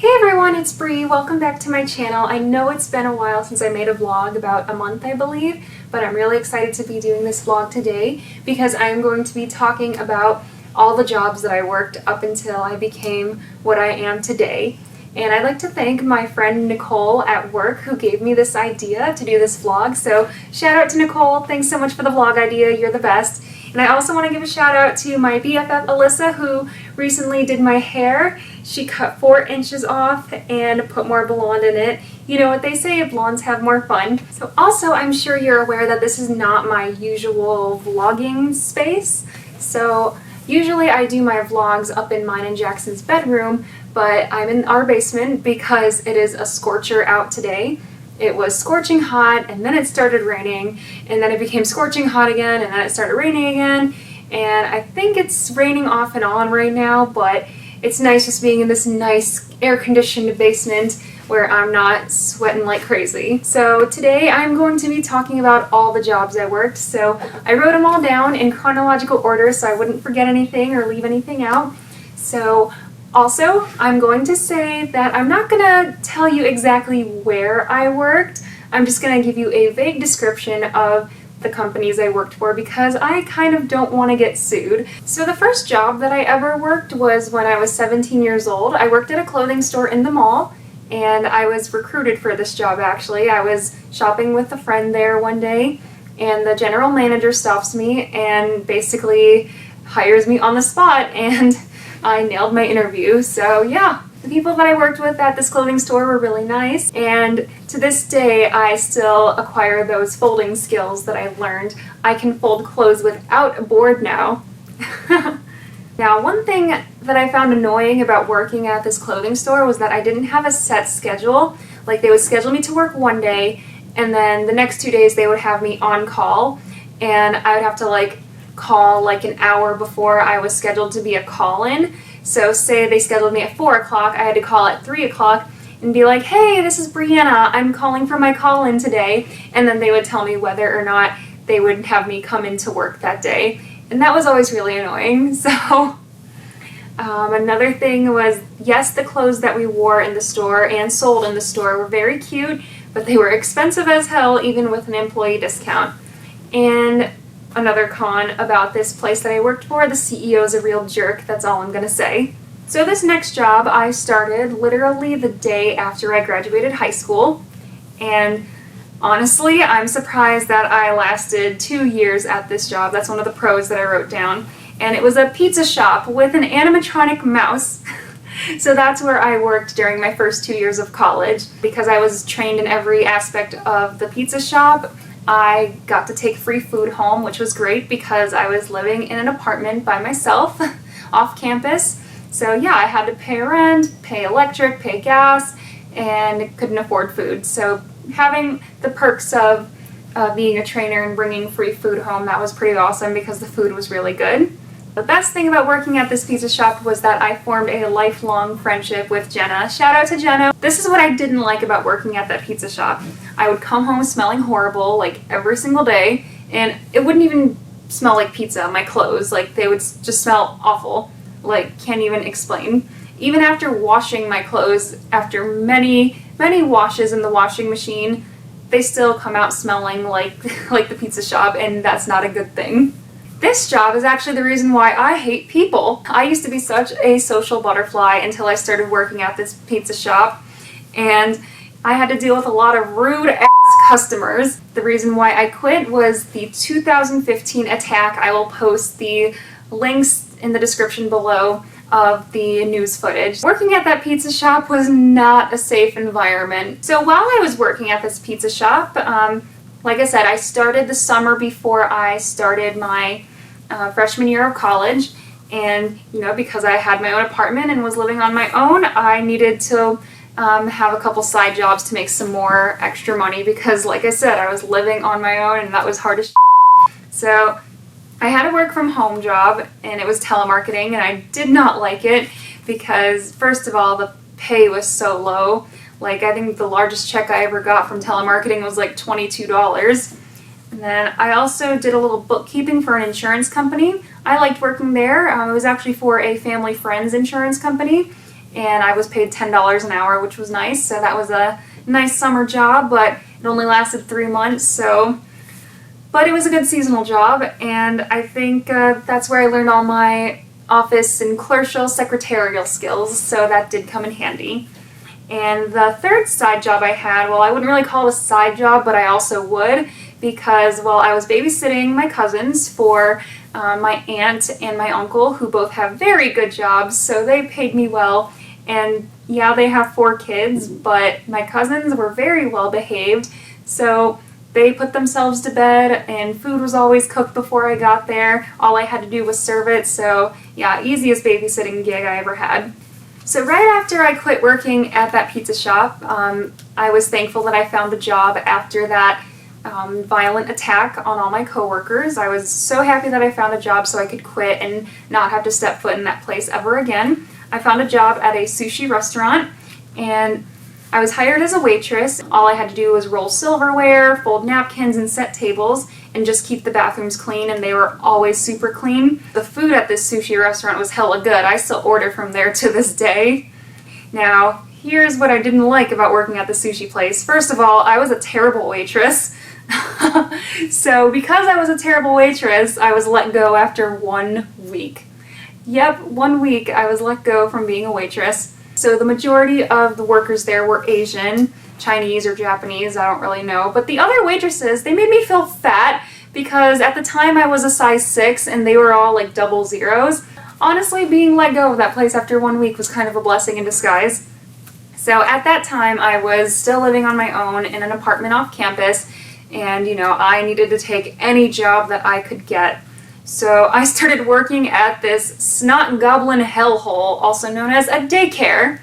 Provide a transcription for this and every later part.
Hey everyone, it's Bree. Welcome back to my channel. I know it's been a while since I made a vlog, about a month I believe, but I'm really excited to be doing this vlog today because I'm going to be talking about all the jobs that I worked up until I became what I am today. And I'd like to thank my friend Nicole at work who gave me this idea to do this vlog. So shout out to Nicole. Thanks so much for the vlog idea. You're the best. And I also want to give a shout out to my BFF Alyssa who recently did my hair. She cut 4 inches off and put more blonde in it. You know what they say, blondes have more fun. So also, I'm sure you're aware that this is not my usual vlogging space. So usually I do my vlogs up in mine and Jackson's bedroom, but I'm in our basement because it is a scorcher out today. It was scorching hot and then it started raining and then it became scorching hot again and then it started raining again. And I think it's raining off and on right now, but it's nice just being in this nice air-conditioned basement where I'm not sweating like crazy. So today I'm going to be talking about all the jobs I worked. So I wrote them all down in chronological order so I wouldn't forget anything or leave anything out. So also, I'm going to say that I'm not going to tell you exactly where I worked. I'm just going to give you a vague description of the companies I worked for because I kind of don't want to get sued. So the first job that I ever worked was when I was 17 years old. I worked at a clothing store in the mall and I was recruited for this job actually. I was shopping with a friend there one day and the general manager stops me and basically hires me on the spot and I nailed my interview. So yeah. The people that I worked with at this clothing store were really nice, and to this day I still acquire those folding skills that I learned. I can fold clothes without a board now. Now, one thing that I found annoying about working at this clothing store was that I didn't have a set schedule. Like, they would schedule me to work one day, and then the next 2 days they would have me on call, and I would have to call an hour before I was scheduled to be a call-in. So say they scheduled me at 4 o'clock, I had to call at 3 o'clock and be like, hey, this is Brianna, I'm calling for my call-in today. And then they would tell me whether or not they would have me come into work that day. And that was always really annoying. So another thing was, yes, the clothes that we wore in the store and sold in the store were very cute, but they were expensive as hell even with an employee discount. And another con about this place that I worked for, the CEO is a real jerk, that's all I'm gonna say. So this next job I started literally the day after I graduated high school, and honestly I'm surprised that I lasted 2 years at this job. That's one of the pros that I wrote down. And it was a pizza shop with an animatronic mouse. So that's where I worked during my first 2 years of college. Because I was trained in every aspect of the pizza shop, I got to take free food home, which was great because I was living in an apartment by myself off campus. So yeah, I had to pay rent, pay electric, pay gas, and couldn't afford food. So having the perks of being a trainer and bringing free food home, that was pretty awesome because the food was really good. The best thing about working at this pizza shop was that I formed a lifelong friendship with Jenna. Shout out to Jenna. This is what I didn't like about working at that pizza shop. I would come home smelling horrible every single day, and it wouldn't even smell like pizza, my clothes. They would just smell awful. Can't even explain. Even after washing my clothes, after many washes in the washing machine, they still come out smelling like the pizza shop, and that's not a good thing. This job is actually the reason why I hate people. I used to be such a social butterfly until I started working at this pizza shop, and I had to deal with a lot of rude-ass customers. The reason why I quit was the 2015 attack. I will post the links in the description below of the news footage. Working at that pizza shop was not a safe environment. So while I was working at this pizza shop, like I said, I started the summer before I started my freshman year of college, and because I had my own apartment and was living on my own, I needed to have a couple side jobs to make some more extra money because, like I said, I was living on my own and that was hard as shit. So I had a work from home job and it was telemarketing, and I did not like it because, first of all, the pay was so low. I think the largest check I ever got from telemarketing was $22. And then I also did a little bookkeeping for an insurance company. I liked working there. It was actually for a family friend's insurance company. and I was paid $10 an hour, which was nice. So that was a nice summer job, but it only lasted 3 months, but it was a good seasonal job, and I think that's where I learned all my office and clerical secretarial skills, so that did come in handy. And the third side job I had, well, I wouldn't really call it a side job, but I also would, because, well, I was babysitting my cousins for my aunt and my uncle, who both have very good jobs, so they paid me well. And yeah, they have 4 kids, but my cousins were very well behaved, so they put themselves to bed, and food was always cooked before I got there. All I had to do was serve it, so yeah, easiest babysitting gig I ever had. So right after I quit working at that pizza shop, I was thankful that I found a job after that violent attack on all my coworkers. I was so happy that I found a job so I could quit and not have to step foot in that place ever again. I found a job at a sushi restaurant, and I was hired as a waitress. All I had to do was roll silverware, fold napkins, and set tables, and just keep the bathrooms clean, and they were always super clean. The food at this sushi restaurant was hella good. I still order from there to this day. Now, here's what I didn't like about working at the sushi place. First of all, I was a terrible waitress. So because I was a terrible waitress, I was let go after 1 week. Yep, 1 week I was let go from being a waitress. So the majority of the workers there were Asian, Chinese, or Japanese, I don't really know. But the other waitresses, they made me feel fat because at the time I was a size 6 and they were all like double zeros. Honestly, being let go of that place after 1 week was kind of a blessing in disguise. So at that time I was still living on my own in an apartment off campus, and I needed to take any job that I could get. So I started working at this snot goblin hellhole, also known as a daycare.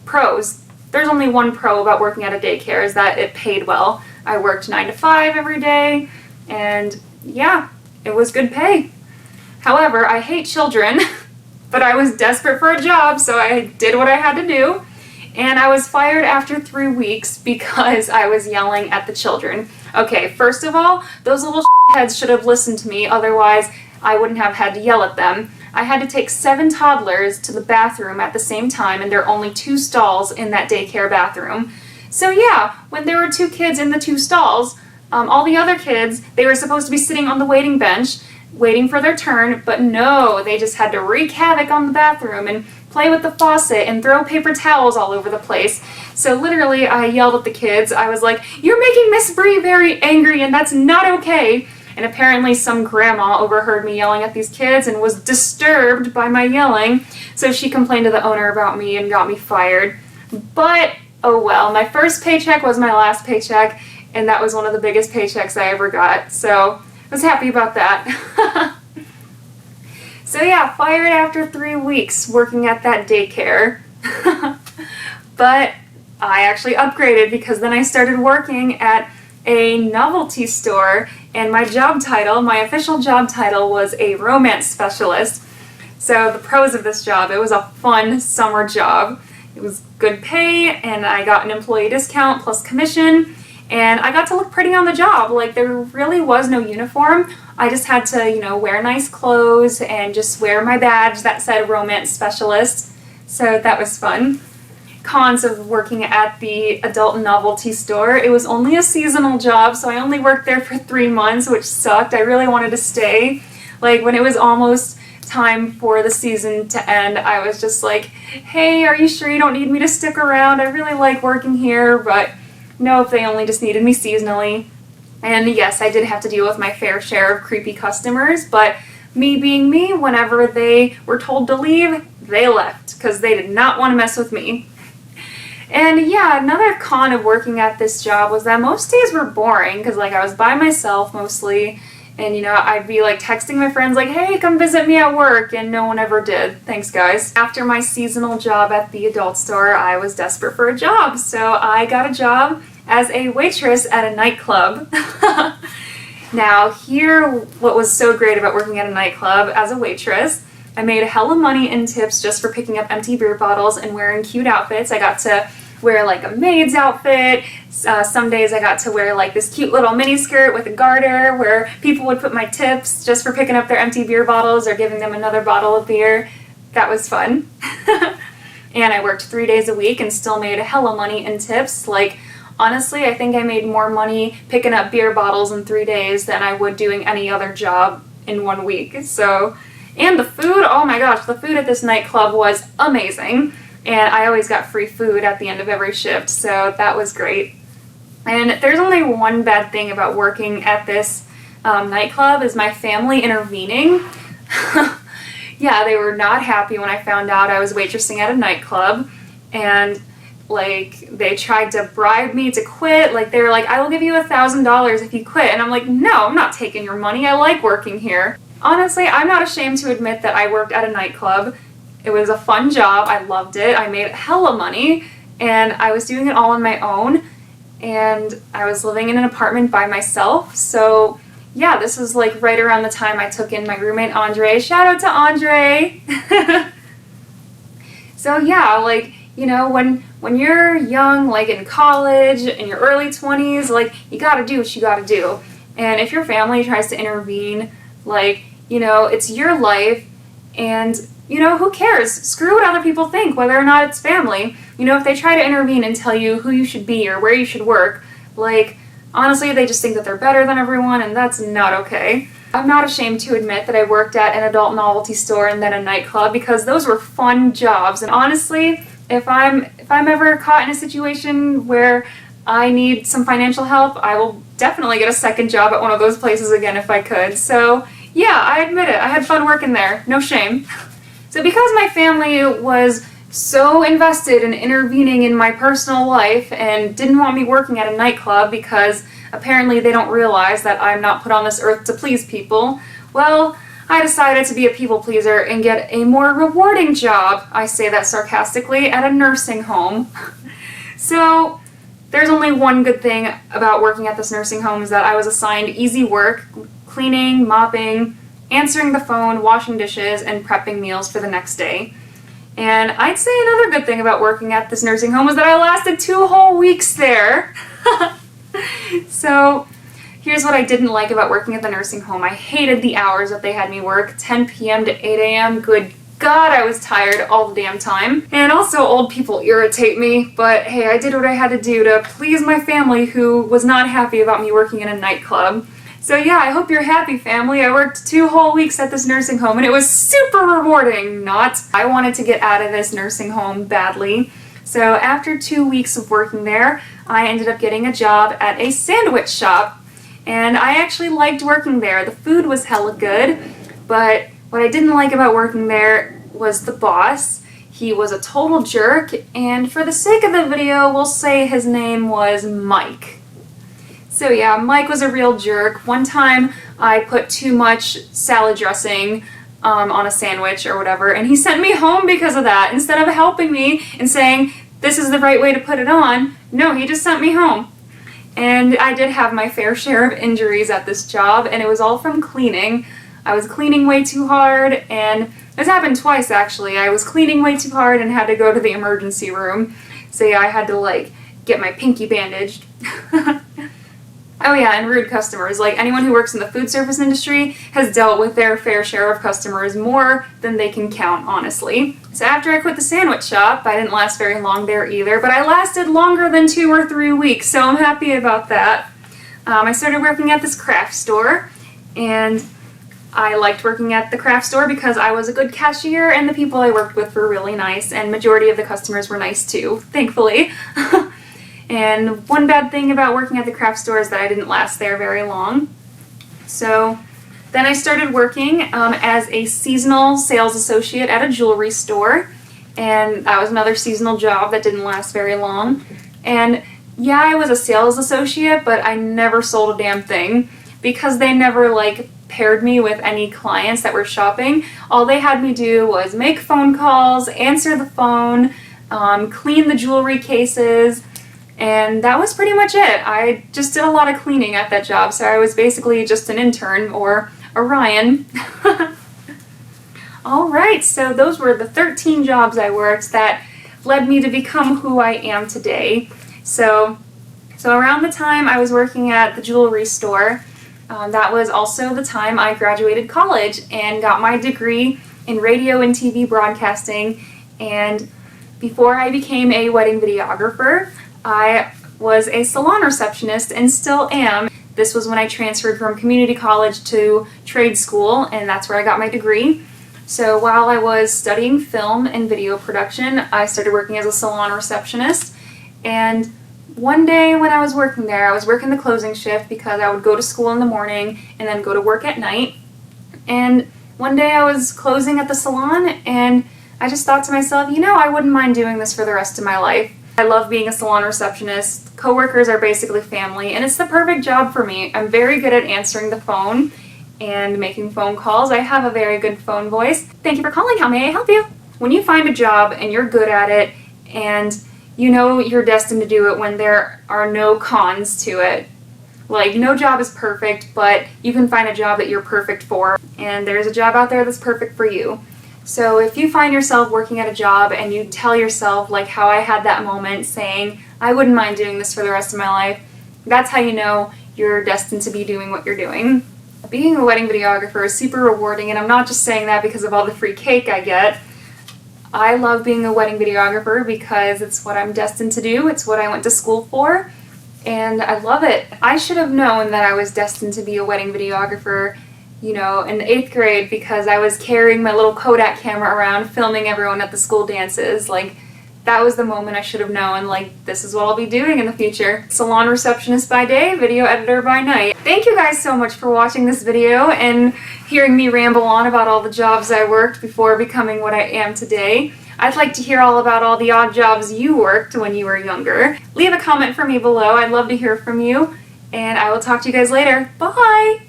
Pros. There's only one pro about working at a daycare, is that it paid well. I worked 9 to 5 every day, and yeah, it was good pay. However, I hate children, but I was desperate for a job, so I did what I had to do, and I was fired after 3 weeks because I was yelling at the children. Okay, first of all, those little heads should have listened to me, otherwise I wouldn't have had to yell at them. I had to take 7 toddlers to the bathroom at the same time, and there are only 2 stalls in that daycare bathroom. So yeah, when there were 2 kids in the 2 stalls, all the other kids, they were supposed to be sitting on the waiting bench, waiting for their turn, but no, they just had to wreak havoc on the bathroom and play with the faucet and throw paper towels all over the place. So literally, I yelled at the kids. I was like, "You're making Miss Bree very angry, and that's not okay." And apparently some grandma overheard me yelling at these kids and was disturbed by my yelling, so she complained to the owner about me and got me fired. But, oh well, my first paycheck was my last paycheck, and that was one of the biggest paychecks I ever got, so I was happy about that. So yeah, fired after 3 weeks working at that daycare. But I actually upgraded because then I started working at a novelty store, and my job title, my official job title, was a romance specialist. So the pros of this job, it was a fun summer job. It was good pay, and I got an employee discount plus commission, and I got to look pretty on the job. Like, there really was no uniform. I just had to, wear nice clothes and just wear my badge that said romance specialist. So that was fun. Cons of working at the adult novelty store: it was only a seasonal job, so I only worked there for 3 months, which sucked. I really wanted to stay. Like, when it was almost time for the season to end, I was just like, "Hey, are you sure you don't need me to stick around? I really like working here," but nope, they only just needed me seasonally. And yes, I did have to deal with my fair share of creepy customers, but me being me, whenever they were told to leave, they left, because they did not want to mess with me. And yeah, another con of working at this job was that most days were boring, because I was by myself mostly, and I'd be texting my friends "Hey, come visit me at work," and no one ever did. Thanks, guys. After my seasonal job at the adult store, I was desperate for a job, so I got a job as a waitress at a nightclub. Now here, what was so great about working at a nightclub as a waitress: I made hella money in tips just for picking up empty beer bottles and wearing cute outfits. I got to wear a maid's outfit. Some days I got to wear this cute little mini skirt with a garter where people would put my tips just for picking up their empty beer bottles or giving them another bottle of beer. That was fun. and I worked 3 days a week and still made a hella money in tips. Like, honestly, I think I made more money picking up beer bottles in 3 days than I would doing any other job in 1 week. So, and the food, oh my gosh, the food at this nightclub was amazing. And I always got free food at the end of every shift, so that was great. And there's only one bad thing about working at this nightclub is my family intervening. Yeah, they were not happy when I found out I was waitressing at a nightclub, and like they tried to bribe me to quit. Like they were like, I will give you $1,000 if you quit, and I'm like, no, I'm not taking your money. I like working here. Honestly, I'm not ashamed to admit that I worked at a nightclub. It was a fun job. I loved it. I made hella money, and I was doing it all on my own, and I was living in an apartment by myself. So yeah, this was like right around the time I took in my roommate Andre. Shout out to Andre! So yeah, like, you know, when you're young, like in college, in your early 20s, like, you gotta do what you gotta do. And if your family tries to intervene, like, you know, it's your life, and, you know, who cares? Screw what other people think, whether or not it's family. You know, if they try to intervene and tell you who you should be or where you should work, like, honestly, they just think that they're better than everyone, and that's not okay. I'm not ashamed to admit that I worked at an adult novelty store and then a nightclub, because those were fun jobs. And honestly, if I'm ever caught in a situation where I need some financial help, I will definitely get a second job at one of those places again if I could. So yeah, I admit it. I had fun working there. No shame. So because my family was so invested in intervening in my personal life and didn't want me working at a nightclub because apparently they don't realize that I'm not put on this earth to please people, well, I decided to be a people pleaser and get a more rewarding job, I say that sarcastically, at a nursing home. So there's only one good thing about working at this nursing home, is that I was assigned easy work, cleaning, mopping, answering the phone, washing dishes, and prepping meals for the next day. And I'd say another good thing about working at this nursing home was that I lasted 2 whole weeks there. So here's what I didn't like about working at the nursing home. I hated the hours that they had me work, 10 p.m. to 8 a.m. Good God, I was tired all the damn time. And also, old people irritate me, but hey, I did what I had to do to please my family, who was not happy about me working in a nightclub. So yeah, I hope you're happy, family. I worked 2 whole weeks at this nursing home, and it was super rewarding. I wanted to get out of this nursing home badly. So after 2 weeks of working there, I ended up getting a job at a sandwich shop. And I actually liked working there. The food was hella good, but what I didn't like about working there was the boss. He was a total jerk, and for the sake of the video, we'll say his name was Mike. So yeah, Mike was a real jerk. One time I put too much salad dressing on a sandwich or whatever, and he sent me home because of that. Instead of helping me and saying, this is the right way to put it on, no, he just sent me home. And I did have my fair share of injuries at this job, and it was all from cleaning. I was cleaning way too hard, and this happened twice actually. I was cleaning way too hard and had to go to the emergency room. So yeah, I had to like get my pinky bandaged. Oh yeah, and rude customers. Like, anyone who works in the food service industry has dealt with their fair share of customers, more than they can count, honestly. So after I quit the sandwich shop, I didn't last very long there either, but I lasted longer than 2 or 3 weeks, so I'm happy about that. I started working at this craft store, and I liked working at the craft store because I was a good cashier and the people I worked with were really nice, and majority of the customers were nice too, thankfully. And one bad thing about working at the craft store is that I didn't last there very long. So then I started working as a seasonal sales associate at a jewelry store, and that was another seasonal job that didn't last very long. And yeah, I was a sales associate, but I never sold a damn thing because they never like paired me with any clients that were shopping. All they had me do was make phone calls, answer the phone, clean the jewelry cases, and that was pretty much it. I just did a lot of cleaning at that job, so I was basically just an intern, or a Ryan. Alright, so those were the 13 jobs I worked that led me to become who I am today. So around the time I was working at the jewelry store, that was also the time I graduated college and got my degree in radio and TV broadcasting. And Before I became a wedding videographer, I was a salon receptionist and still am. This was when I transferred from community college to trade school, and that's where I got my degree. So while I was studying film and video production, I started working as a salon receptionist. And one day when I was working there, I was working the closing shift because I would go to school in the morning and then go to work at night. And one day I was closing at the salon and I just thought to myself, you know, I wouldn't mind doing this for the rest of my life. I love being a salon receptionist. Coworkers are basically family, and it's the perfect job for me. I'm very good at answering the phone and making phone calls. I have a very good phone voice. Thank you for calling. How may I help you? When you find a job and you're good at it and you know you're destined to do it when there are no cons to it, like no job is perfect, but you can find a job that you're perfect for, and there's a job out there that's perfect for you. So if you find yourself working at a job and you tell yourself, like how I had that moment, saying, I wouldn't mind doing this for the rest of my life, that's how you know you're destined to be doing what you're doing. Being a wedding videographer is super rewarding, and I'm not just saying that because of all the free cake I get. I love being a wedding videographer because it's what I'm destined to do, it's what I went to school for, and I love it. I should have known that I was destined to be a wedding videographer, you know, in the 8th grade because I was carrying my little Kodak camera around filming everyone at the school dances. Like, that was the moment I should have known, like, this is what I'll be doing in the future. Salon receptionist by day, video editor by night. Thank you guys so much for watching this video and hearing me ramble on about all the jobs I worked before becoming what I am today. I'd like to hear all about all the odd jobs you worked when you were younger. Leave a comment for me below. I'd love to hear from you, and I will talk to you guys later. Bye!